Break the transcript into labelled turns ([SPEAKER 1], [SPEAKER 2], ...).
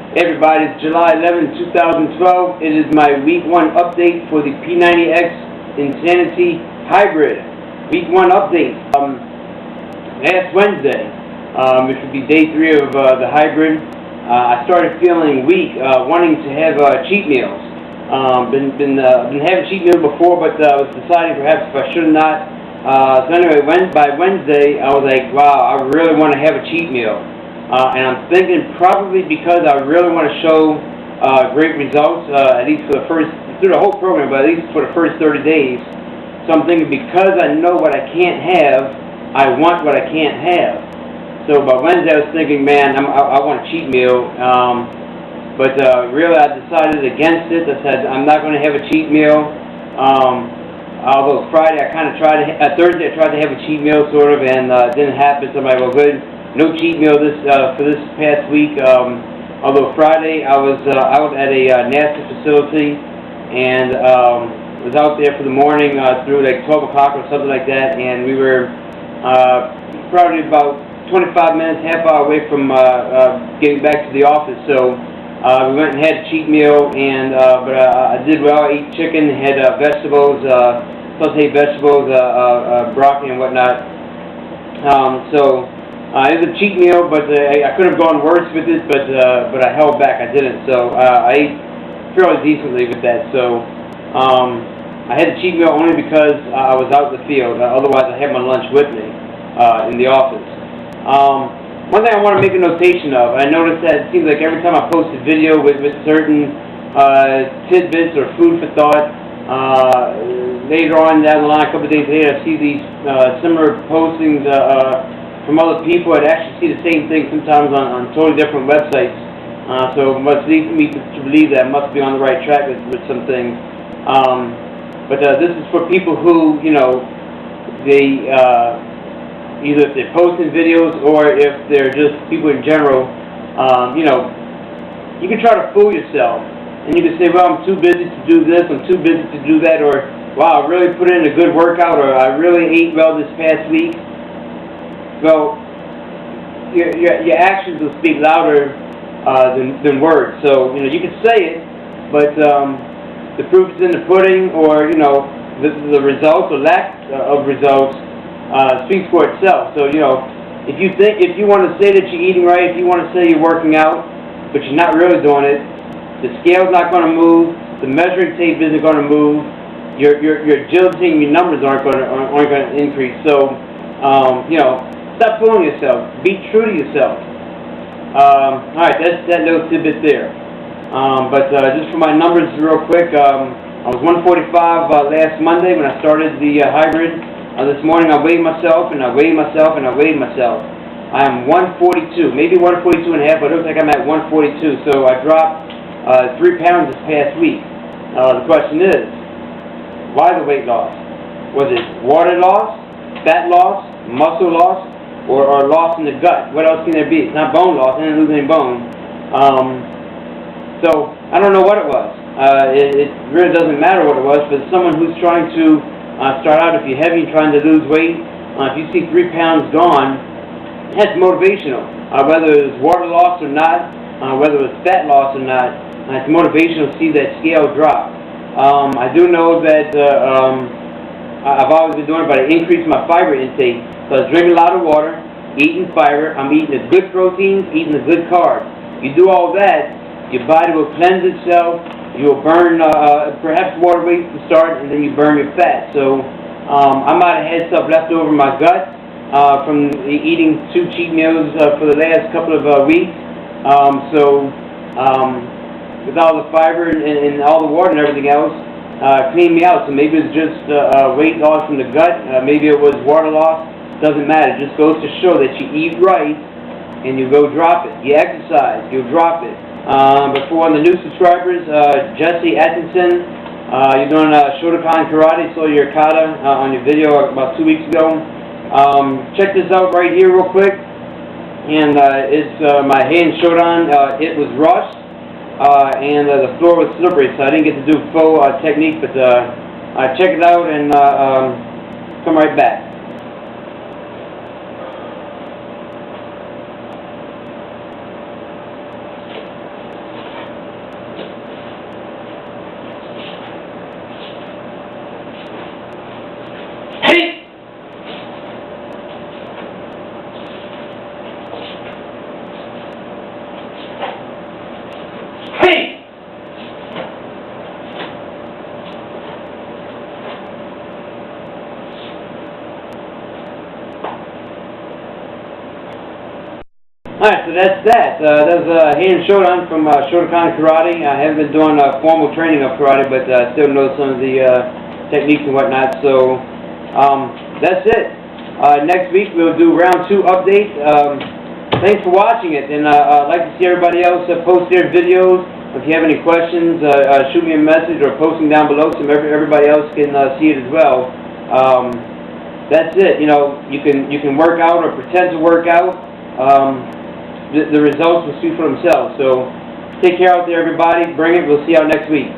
[SPEAKER 1] Hey everybody, it's July 11, 2012. It is my week 1 update for the P90X-Insanity hybrid. Week 1 update. Last Wednesday, which would be day 3 of the hybrid, I started feeling weak, wanting to have cheat meals. Been having cheat meals before, but was deciding perhaps if I should not. So anyway, by Wednesday, I was like, wow, I really want to have a cheat meal. And I'm thinking probably because I really want to show great results, at least for through the whole program, but at least for the first 30 days. So I'm thinking because I know what I can't have, I want what I can't have. So by Wednesday I was thinking, man, I want a cheat meal. But really I decided against it. I said I'm not going to have a cheat meal. Although Friday I kind of tried to, Thursday I tried to have a cheat meal sort of, and it didn't happen. So I'm like, well, good. No cheat meal for this past week. Although Friday I was out at a NASA facility and was out there for the morning through like 12 o'clock or something like that, and we were probably about 25 minutes, half hour away from getting back to the office. So we went and had a cheat meal, and but I did well. I ate chicken, had vegetables, sauteed vegetables, broccoli and whatnot. It was a cheat meal, but I could have gone worse with it, but I held back. I didn't. So I ate fairly decently with that. So I had a cheat meal only because I was out in the field. Otherwise, I had my lunch with me in the office. One thing I want to make a notation of, I noticed that it seems like every time I post a video with certain tidbits or food for thought, later on down the line, a couple of days later, I see these similar postings from other people. I'd actually see the same thing sometimes on totally different websites. So it must lead me to believe that I must be on the right track with some things. But this is for people who, you know, they either if they're posting videos or if they're just people in general, you know, you can try to fool yourself. And you can say, well, I'm too busy to do this, I'm too busy to do that, or wow, I really put in a good workout, or I really ate well this past week. Well, your actions will speak louder than words. So, you know, you can say it, but the proof is in the pudding, or, you know, the results or lack of results speaks for itself. So, you know, if you want to say that you're eating right, if you want to say you're working out, but you're not really doing it, the scale's not going to move, the measuring tape isn't going to move, your agility and your numbers aren't going to increase. So, you know, stop fooling yourself. Be true to yourself. Alright, that's that little tidbit there. But just for my numbers real quick, I was 145 last Monday when I started the hybrid. This morning I weighed myself, and I weighed myself, and I weighed myself. I am 142, maybe 142 and a half, but it looks like I'm at 142. So I dropped 3 pounds this past week. The question is, why the weight loss? Was it water loss, fat loss, muscle loss, or loss in the gut? What else can there be? It's not bone loss. I didn't lose any bone. So I don't know what it was. It really doesn't matter what it was. For someone who's trying to start out, if you're heavy, trying to lose weight, if you see 3 pounds gone, that's motivational. Whether it's water loss or not, whether it's fat loss or not, it's motivational to see that scale drop. I do know that I've always been doing it, but I increased my fiber intake. So I was drinking a lot of water, eating fiber, I'm eating the good proteins, eating the good carbs. You do all that, your body will cleanse itself, you'll burn perhaps water weight to start, and then you burn your fat. So I might have had stuff left over in my gut from eating 2 cheat meals for the last couple of weeks. With all the fiber and all the water and everything else, cleaned me out. So maybe it's just weight loss from the gut, maybe it was water loss. Doesn't matter. It just goes to show that you eat right and you go drop it. You exercise, you drop it. Before on the new subscribers, Jesse Atkinson, you're doing Shotokan Karate, saw your kata on your video about 2 weeks ago. Check this out right here real quick. And it's my hand Shodan. It was rushed and the floor was slippery, so I didn't get to do full technique, but check it out and come right back. Alright, so that's that. That was Hayden Shodan from Shotokan Karate. I haven't been doing formal training of karate, but still know some of the techniques and whatnot. So that's it. Next week we'll do round 2 update. Thanks for watching it, and I'd like to see everybody else post their videos. If you have any questions, shoot me a message or post them down below so everybody else can see it as well. That's it. You know, you can work out or pretend to work out. The results will speak for themselves. So take care out there, everybody. Bring it. We'll see y'all next week.